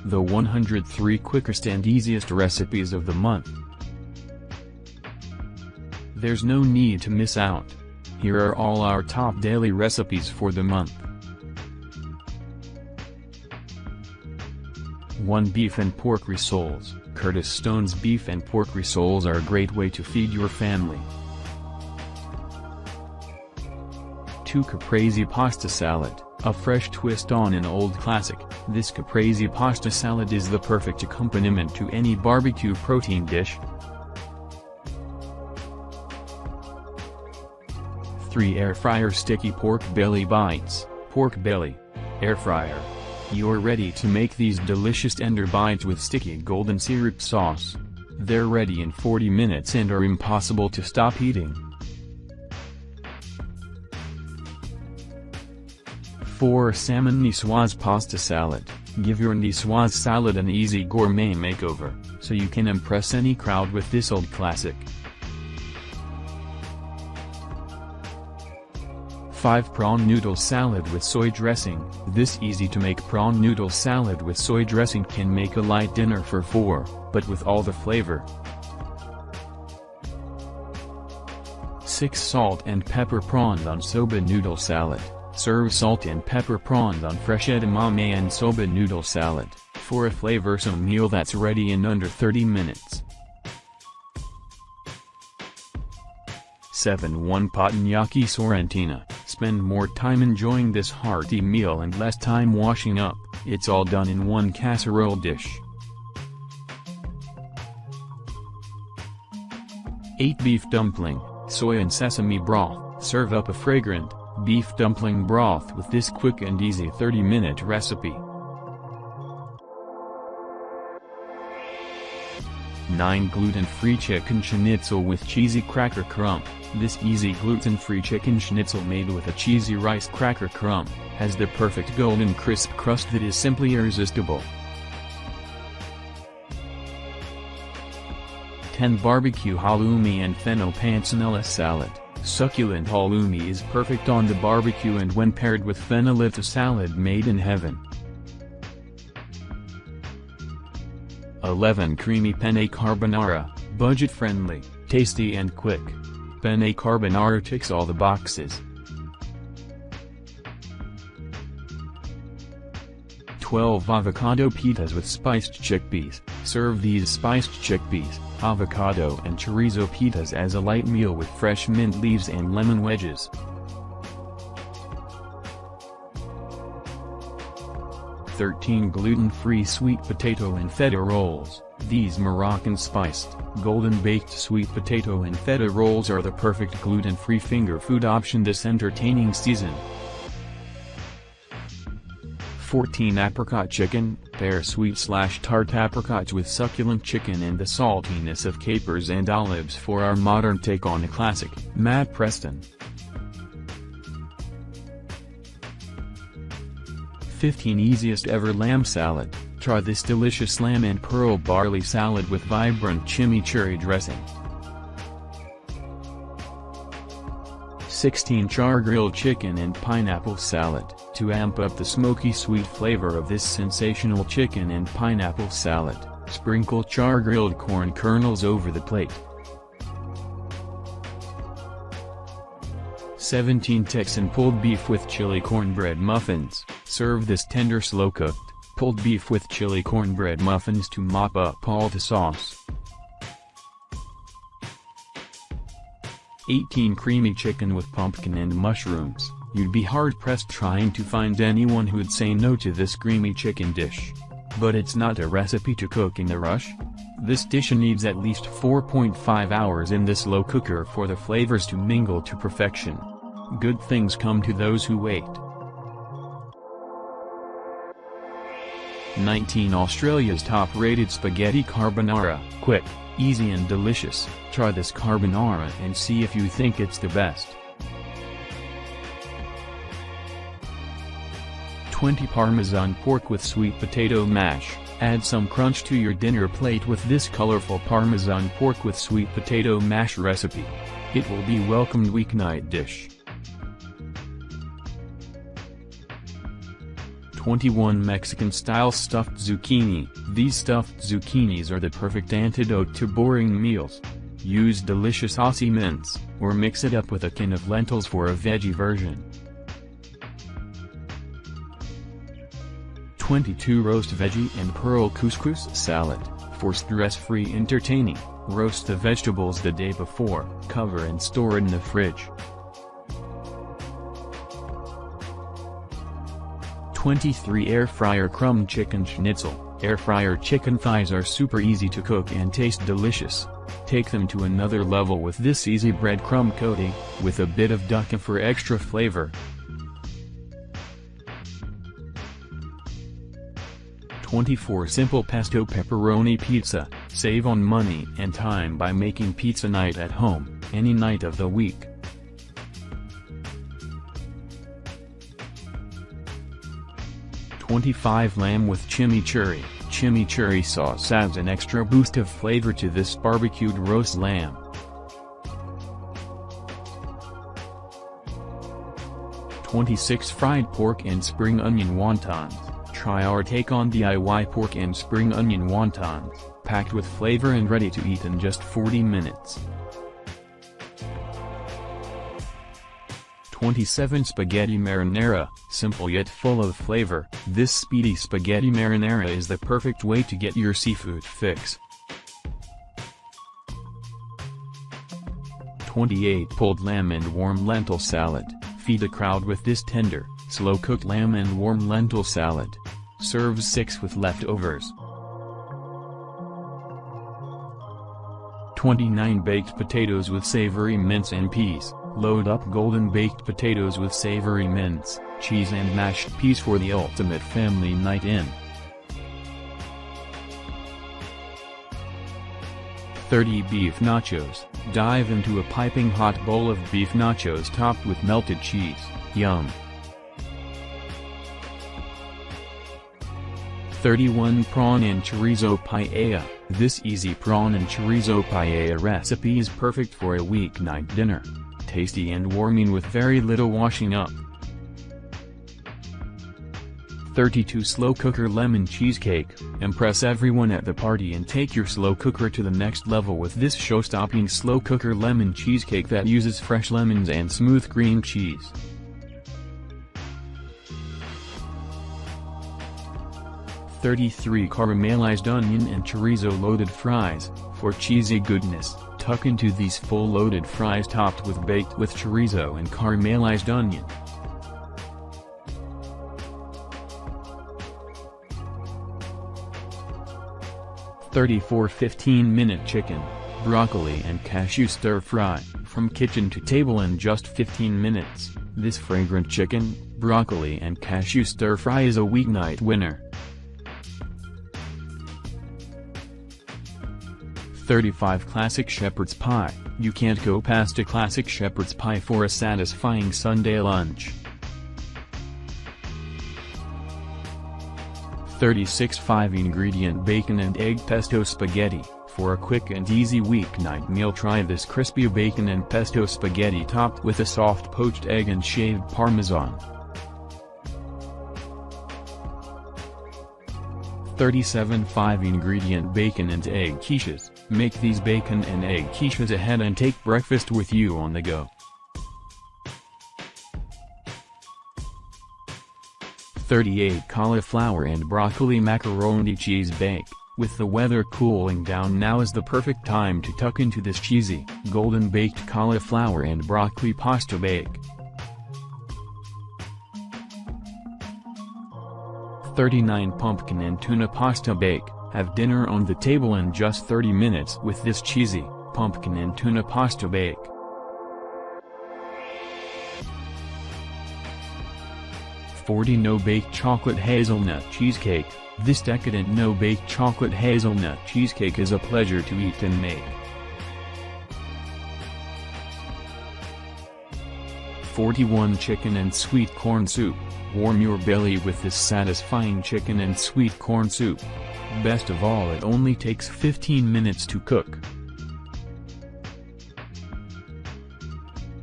the 103 quickest and easiest recipes of the month. There's no need to miss out. Here are all our top daily recipes for the month. 1. Beef and pork rissoles. Curtis Stone's beef and pork rissoles are a great way to feed your family. 2. Caprese pasta salad. A fresh twist on an old classic. This caprese pasta salad is the perfect accompaniment to any barbecue protein dish. 3. Air fryer sticky pork belly bites. Pork belly. Air fryer. You're ready to make these delicious tender bites with sticky golden syrup sauce. They're ready in 40 minutes and are impossible to stop eating. 4. Salmon niçoise pasta salad. Give your niçoise salad an easy gourmet makeover, so you can impress any crowd with this old classic. 5. Prawn noodle salad with soy dressing. This easy-to-make prawn noodle salad with soy dressing can make a light dinner for 4, but with all the flavor. 6. Salt and pepper prawns on soba noodle salad. Serve salt and pepper prawns on fresh edamame and soba noodle salad, for a flavorsome meal that's ready in under 30 minutes. 7. 1 pot gnocchi sorrentina. Spend more time enjoying this hearty meal and less time washing up. It's all done in one casserole dish. 8. Beef dumpling, soy and sesame broth. Serve up a fragrant beef dumpling broth with this quick and easy 30-minute recipe. 9. Gluten-free chicken schnitzel with cheesy cracker crumb. This easy gluten-free chicken schnitzel made with a cheesy rice cracker crumb has the perfect golden crisp crust that is simply irresistible. 10. Barbecue halloumi and fennel panzanella salad. Succulent halloumi is perfect on the barbecue and when paired with fennel it's a salad made in heaven. 11. Creamy penne carbonara. Budget-friendly, tasty and quick. Penne carbonara ticks all the boxes. 12. Avocado pitas with spiced chickpeas. Serve these spiced chickpeas, avocado and chorizo pitas as a light meal with fresh mint leaves and lemon wedges. 13. Gluten-free sweet potato and feta rolls. These Moroccan-spiced, golden-baked sweet potato and feta rolls are the perfect gluten-free finger food option this entertaining season. 14. Apricot chicken. Pair sweet/tart apricots with succulent chicken and the saltiness of capers and olives for our modern take on a classic. Matt Preston. 15. Easiest ever lamb salad. Try this delicious lamb and pearl barley salad with vibrant chimichurri dressing. 16. Char-grilled chicken and pineapple salad. To amp up the smoky sweet flavor of this sensational chicken and pineapple salad, sprinkle char-grilled corn kernels over the plate. 17. Texan pulled beef with chili cornbread muffins. Serve this tender slow-cooked, pulled beef with chili cornbread muffins to mop up all the sauce. 18. Creamy chicken with pumpkin and mushrooms. You'd be hard-pressed trying to find anyone who'd say no to this creamy chicken dish. But it's not a recipe to cook in a rush. This dish needs at least 4.5 hours in this slow cooker for the flavors to mingle to perfection. Good things come to those who wait. 19. Australia's top-rated spaghetti carbonara. Quick, easy and delicious. Try this carbonara and see if you think it's the best. 20. Parmesan pork with sweet potato mash. Add some crunch to your dinner plate with this colorful Parmesan pork with sweet potato mash recipe. It will be welcomed weeknight dish. 21 Mexican-style stuffed zucchini. These stuffed zucchinis are the perfect antidote to boring meals. Use delicious Aussie mince, or mix it up with a can of lentils for a veggie version. 22 Roast veggie and pearl couscous salad. For stress-free entertaining, roast the vegetables the day before, cover and store in the fridge. 23 Air fryer crumb chicken schnitzel. Air fryer chicken thighs are super easy to cook and taste delicious. Take them to another level with this easy breadcrumb coating, with a bit of duck for extra flavor. 24 Simple pesto pepperoni pizza. Save on money and time by making pizza night at home, any night of the week. 25 Lamb with chimichurri. Chimichurri sauce adds an extra boost of flavor to this barbecued roast lamb. 26 Fried pork and spring onion wontons. Try our take on DIY pork and spring onion wontons, packed with flavor and ready to eat in just 40 minutes. 27 Spaghetti marinara. Simple yet full of flavor, this speedy spaghetti marinara is the perfect way to get your seafood fix. 28 Pulled lamb and warm lentil salad. Feed a crowd with this tender, slow-cooked lamb and warm lentil salad. Serve 6 with leftovers. 29 Baked potatoes with savory mince and peas. Load up golden baked potatoes with savory mince, cheese and mashed peas for the ultimate family night in. 30 Beef nachos. Dive into a piping hot bowl of beef nachos topped with melted cheese. Yum! 31 Prawn and chorizo paella. This easy prawn and chorizo paella recipe is perfect for a weeknight dinner. Tasty and warming with very little washing up. 32 Slow cooker lemon cheesecake. Impress everyone at the party and take your slow cooker to the next level with this show-stopping slow cooker lemon cheesecake that uses fresh lemons and smooth cream cheese. 33 Caramelized onion and chorizo loaded fries. For cheesy goodness, tuck into these full loaded fries topped with baked with chorizo and caramelized onion. 34 15-minute chicken, broccoli and cashew stir-fry. From kitchen to table in just 15 minutes, this fragrant chicken, broccoli and cashew stir-fry is a weeknight winner. 35 Classic shepherd's pie. You can't go past a classic shepherd's pie for a satisfying Sunday lunch. 36 5-ingredient bacon and egg pesto spaghetti. For a quick and easy weeknight meal, try this crispy bacon and pesto spaghetti topped with a soft poached egg and shaved parmesan. 37 5-ingredient bacon and egg quiches. Make these bacon and egg quiches ahead and take breakfast with you on the go. 38 Cauliflower and broccoli macaroni cheese bake. With the weather cooling down, now is the perfect time to tuck into this cheesy, golden baked cauliflower and broccoli pasta bake. 39 Pumpkin and tuna pasta bake. Have dinner on the table in just 30 minutes with this cheesy, pumpkin and tuna pasta bake. 40 No-bake chocolate hazelnut cheesecake. This decadent no-bake chocolate hazelnut cheesecake is a pleasure to eat and make. 41 Chicken and sweet corn soup. Warm your belly with this satisfying chicken and sweet corn soup. Best of all, it only takes 15 minutes to cook.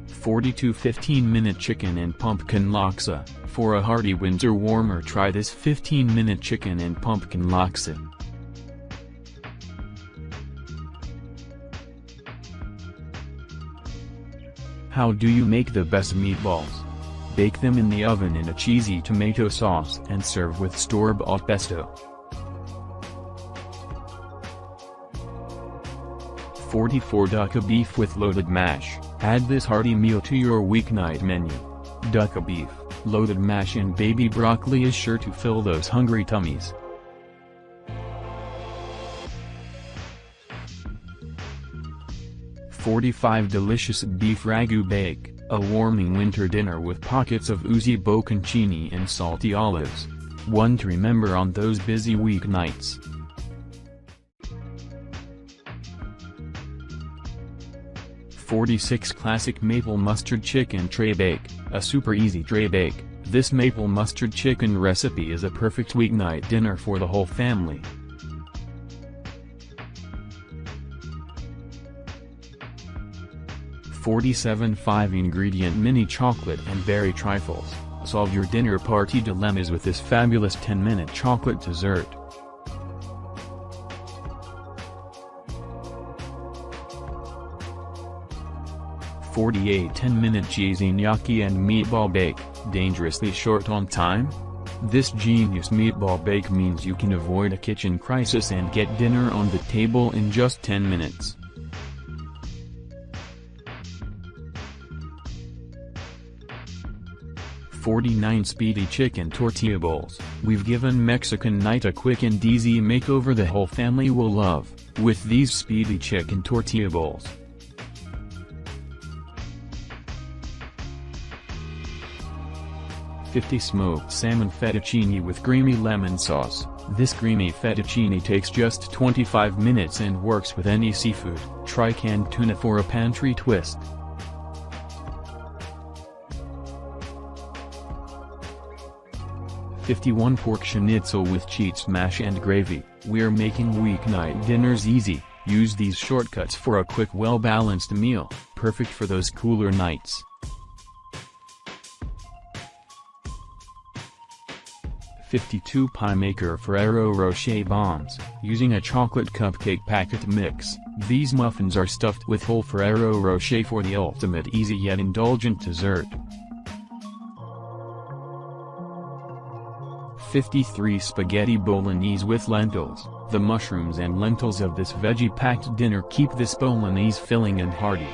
42 15-minute chicken and pumpkin laksa. For a hearty winter warmer, try this 15-minute chicken and pumpkin laksa. How do you make the best meatballs? Bake them in the oven in a cheesy tomato sauce and serve with store-bought pesto. 44 Duck beef with loaded mash. Add this hearty meal to your weeknight menu. Duck beef, loaded mash and baby broccoli is sure to fill those hungry tummies. 45 Delicious beef ragu bake, a warming winter dinner with pockets of oozy bocconcini and salty olives. One to remember on those busy weeknights. 46 Classic maple mustard chicken tray bake, a super easy tray bake. This maple mustard chicken recipe is a perfect weeknight dinner for the whole family. 47 5-ingredient mini chocolate and berry trifles. Solve your dinner party dilemmas with this fabulous 10-minute chocolate dessert. (48) 10-minute cheesy gnocchi and meatball bake, dangerously short on time? This genius meatball bake means you can avoid a kitchen crisis and get dinner on the table in just 10 minutes. 49 Speedy chicken tortilla bowls. We've given Mexican night a quick and easy makeover the whole family will love, with these speedy chicken tortilla bowls. 50 Smoked salmon fettuccine with creamy lemon sauce. This creamy fettuccine takes just 25 minutes and works with any seafood. Try canned tuna for a pantry twist. 51 Pork schnitzel with cheese mash and gravy. We're making weeknight dinners easy. Use these shortcuts for a quick, well-balanced meal, perfect for those cooler nights. 52 Pie Maker Ferrero Rocher Bombs. Using a chocolate cupcake packet mix, these muffins are stuffed with whole Ferrero Rocher for the ultimate easy yet indulgent dessert. 53 Spaghetti Bolognese with lentils. The mushrooms and lentils of this veggie-packed dinner keep this bolognese filling and hearty.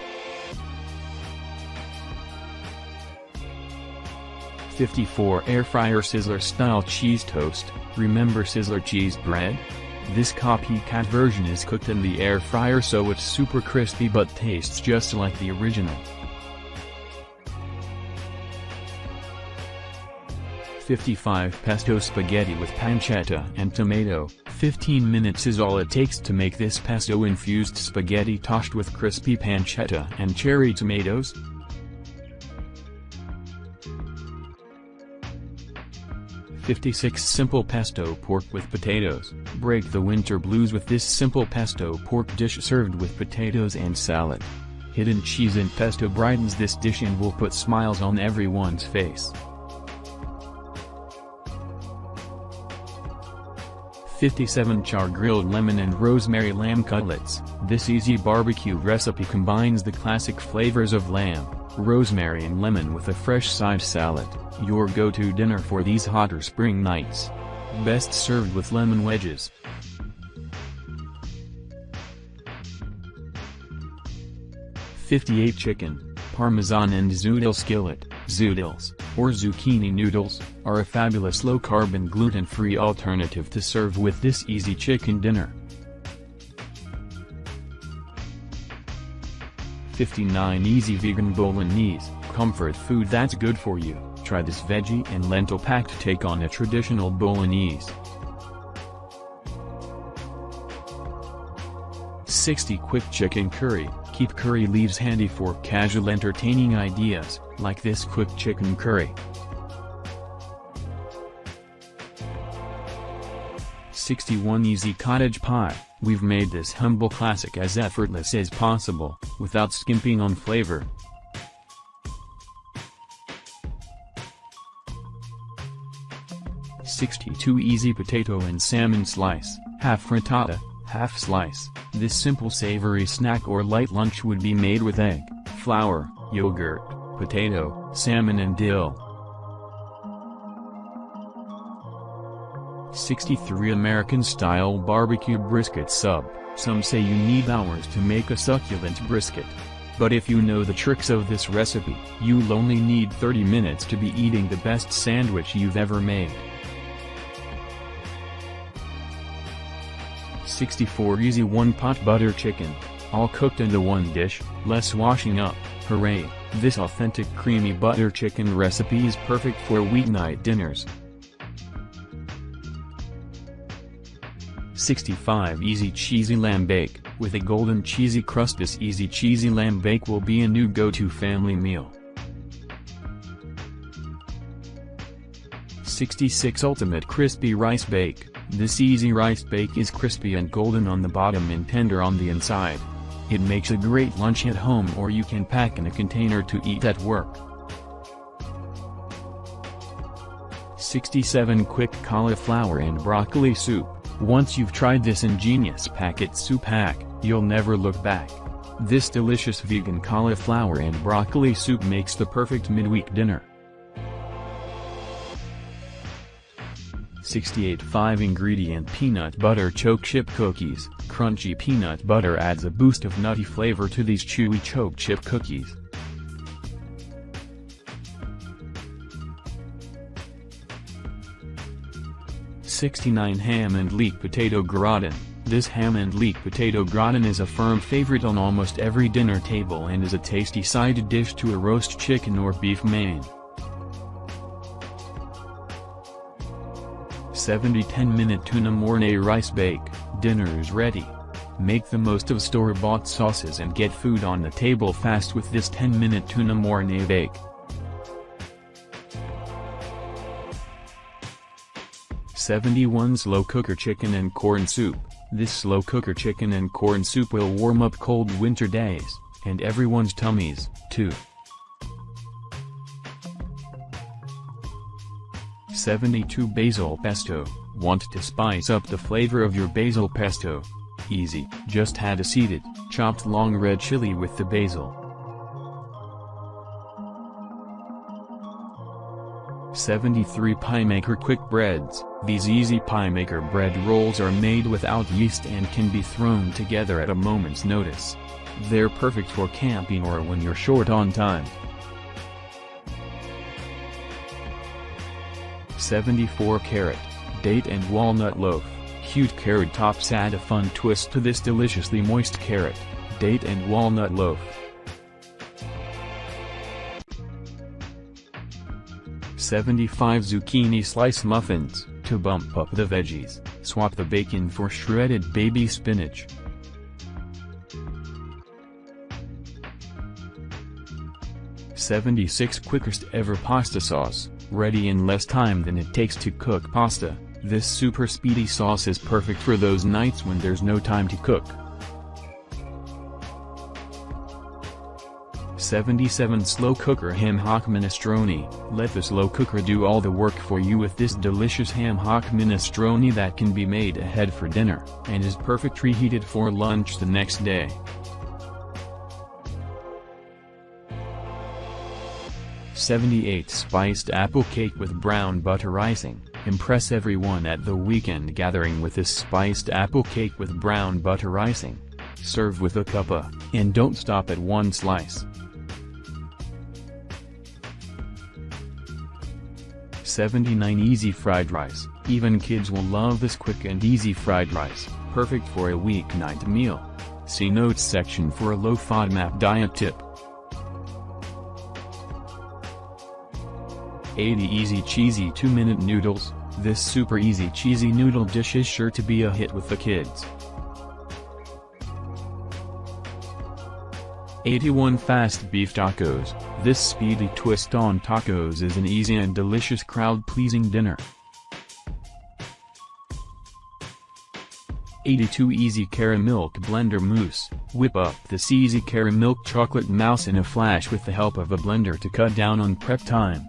54 Air Fryer Sizzler Style Cheese Toast. Remember Sizzler cheese bread? This copycat version is cooked in the air fryer so it's super crispy but tastes just like the original. 55 Pesto Spaghetti with pancetta and tomato. 15 minutes is all it takes to make this pesto-infused spaghetti tossed with crispy pancetta and cherry tomatoes. 56 Simple Pesto Pork with Potatoes. Break the winter blues with this simple pesto pork dish served with potatoes and salad. Hidden cheese and pesto brightens this dish and will put smiles on everyone's face. 57 Char-grilled lemon and rosemary lamb cutlets. This easy barbecue recipe combines the classic flavors of lamb, rosemary and lemon with a fresh side salad. Your go-to dinner for these hotter spring nights. Best served with lemon wedges. 58 Chicken, Parmesan and zoodle skillet. Zoodles, or zucchini noodles, are a fabulous low-carb and gluten-free alternative to serve with this easy chicken dinner. 59 Easy Vegan Bolognese, comfort food that's good for you. Try this veggie and lentil-packed take on a traditional bolognese. 60 Quick Chicken Curry. Keep curry leaves handy for casual entertaining ideas, like this quick chicken curry. 61 Easy Cottage Pie. We've made this humble classic as effortless as possible, without skimping on flavor. 62 easy potato and salmon slice, half frittata, half slice. This simple savory snack or light lunch would be made with egg, flour, yogurt, potato, salmon and dill. 63 American-style barbecue brisket sub. Some say you need hours to make a succulent brisket. But if you know the tricks of this recipe, you'll only need 30 minutes to be eating the best sandwich you've ever made. 64 easy one-pot butter chicken. All cooked into one dish, less washing up. Hooray! This authentic creamy butter chicken recipe is perfect for weeknight dinners. 65 easy cheesy lamb bake. With a golden cheesy crust, this easy cheesy lamb bake will be a new go-to family meal. 66 ultimate crispy rice bake. This easy rice bake is crispy and golden on the bottom and tender on the inside. It makes a great lunch at home, or you can pack in a container to eat at work. 67 quick cauliflower and broccoli soup. Once you've tried this ingenious packet soup hack, you'll never look back. This delicious vegan cauliflower and broccoli soup makes the perfect midweek dinner. 68 5-ingredient peanut butter choke chip cookies. Crunchy peanut butter adds a boost of nutty flavor to these chewy choke chip cookies. 69 ham and leek potato gratin. This ham and leek potato gratin is a firm favorite on almost every dinner table and is a tasty side dish to a roast chicken or beef main. 70 10-minute tuna mornay rice bake. Dinner is ready. Make the most of store-bought sauces and get food on the table fast with this 10-minute tuna mornay bake. 71 slow cooker chicken and corn soup. This slow cooker chicken and corn soup will warm up cold winter days, and everyone's tummies, too. 72 basil pesto. Want to spice up the flavor of your basil pesto? Easy, just add a seeded, chopped long red chili with the basil. 73 pie maker quick breads. These easy pie maker bread rolls are made without yeast and can be thrown together at a moment's notice. They're perfect for camping or when you're short on time. 74 carrot, date and walnut loaf. Cute carrot tops add a fun twist to this deliciously moist carrot, date and walnut loaf. 75 zucchini slice muffins. To bump up the veggies, swap the bacon for shredded baby spinach. 76 quickest ever pasta sauce. Ready in less time than it takes to cook pasta. This super speedy sauce is perfect for those nights when there's no time to cook. 77 slow cooker ham hock minestrone. Let the slow cooker do all the work for you with this delicious ham hock minestrone that can be made ahead for dinner, and is perfect reheated for lunch the next day. 78 spiced apple cake with brown butter icing. Impress everyone at the weekend gathering with this spiced apple cake with brown butter icing. Serve with a cuppa, and don't stop at one slice. 79 easy fried rice. Even kids will love this quick and easy fried rice, perfect for a weeknight meal. See notes section for a low FODMAP diet tip. 80 easy cheesy 2-minute noodles. This super easy cheesy noodle dish is sure to be a hit with the kids. 81 fast beef tacos. This speedy twist on tacos is an easy and delicious crowd-pleasing dinner. 82 easy caramilk blender mousse. Whip up this easy caramilk chocolate mousse in a flash with the help of a blender to cut down on prep time.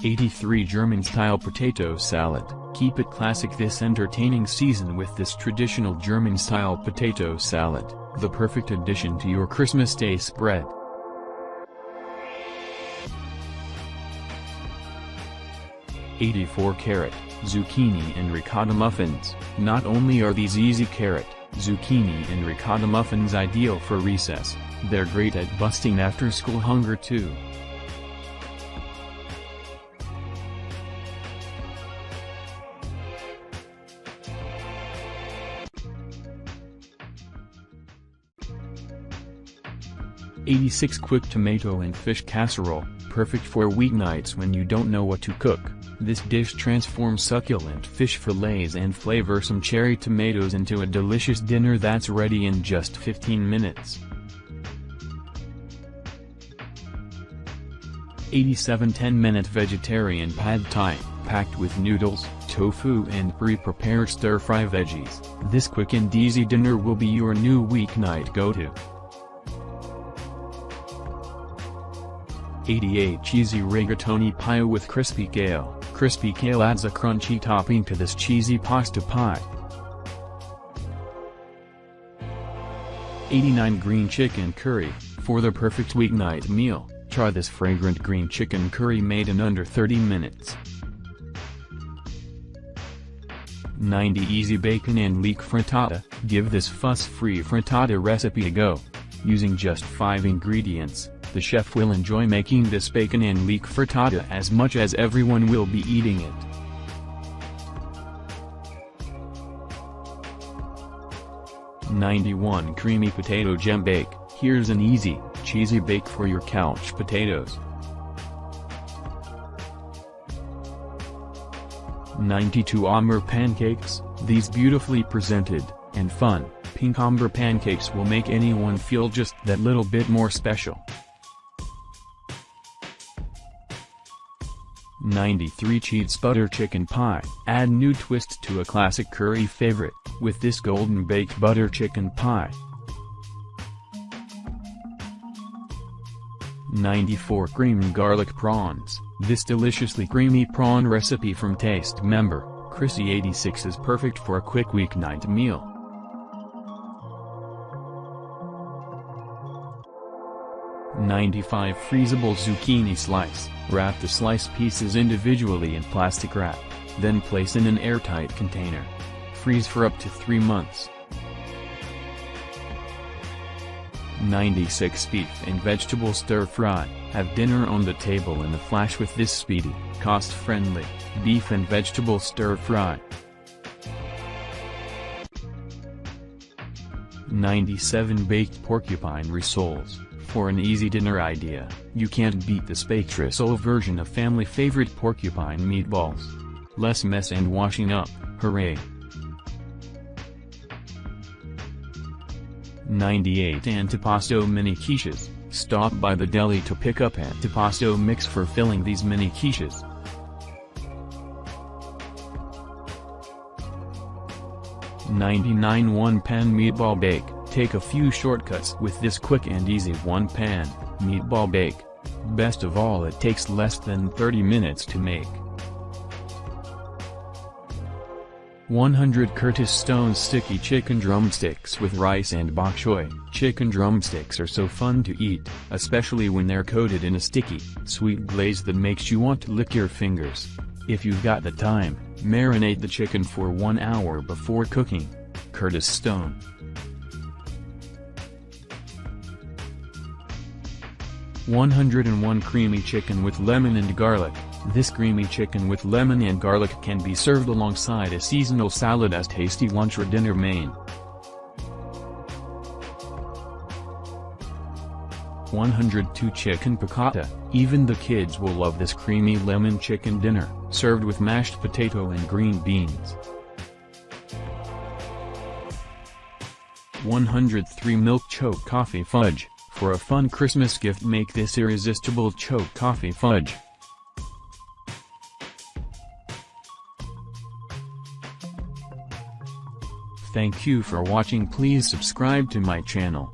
83 German-style potato salad. Keep it classic this entertaining season with this traditional German-style potato salad, the perfect addition to your Christmas Day spread. 84 Carrot, zucchini and ricotta muffins. Not only are these easy carrot, zucchini and ricotta muffins ideal for recess, they're great at busting after-school hunger too. '86 Quick Tomato and Fish Casserole, perfect for weeknights when you don't know what to cook. This dish transforms succulent fish fillets and flavorsome cherry tomatoes into a delicious dinner that's ready in just 15 minutes. 87 10-minute vegetarian pad thai, packed with noodles, tofu and pre-prepared stir-fry veggies. This quick and easy dinner will be your new weeknight go-to. 88 Cheesy rigatoni pie with crispy kale. Crispy kale adds a crunchy topping to this cheesy pasta pie. 89 Green chicken curry. For the perfect weeknight meal, try this fragrant green chicken curry made in under 30 minutes. 90 Easy bacon and leek frittata. Give this fuss-free frittata recipe a go. Using just 5 ingredients, the chef will enjoy making this bacon and leek frittata as much as everyone will be eating it. '91 Creamy potato gem bake. Here's an easy, cheesy bake for your couch potatoes. 92 Amber pancakes. These beautifully presented, and fun, pink amber pancakes will make anyone feel just that little bit more special. 93 Cheese butter chicken pie. Add new twist to a classic curry favorite, with this golden baked butter chicken pie. 94 Cream garlic prawns. This deliciously creamy prawn recipe from Taste member, Chrissy86 is perfect for a quick weeknight meal. 95 Freezable zucchini slice. Wrap the slice pieces individually in plastic wrap, then place in an airtight container. Freeze for up to 3 months. 96 Beef and vegetable stir-fry. Have dinner on the table in a flash with this speedy, cost-friendly, beef and vegetable stir-fry. 97 Baked porcupine rissoles. For an easy dinner idea, you can't beat this baked rissole version of family favorite porcupine meatballs. Less mess and washing up, hooray! 98 Antipasto mini quiches. Stop by the deli to pick up antipasto mix for filling these mini quiches. 99 One-pan meatball bake. Take a few shortcuts with this quick and easy one-pan meatball bake. Best of all, it takes less than 30 minutes to make. 100 Curtis Stone sticky chicken drumsticks with rice and bok choy. Chicken drumsticks are so fun to eat, especially when they're coated in a sticky, sweet glaze that makes you want to lick your fingers. If you've got the time, marinate the chicken for 1 hour before cooking. Curtis Stone. 101 Creamy chicken with lemon and garlic. This creamy chicken with lemon and garlic can be served alongside a seasonal salad as tasty lunch or dinner main. 102 Chicken piccata. Even the kids will love this creamy lemon chicken dinner, served with mashed potato and green beans. 103 Milk choke coffee fudge. For a fun Christmas gift, make this irresistible choke coffee fudge. Thank you for watching. Please subscribe to my channel.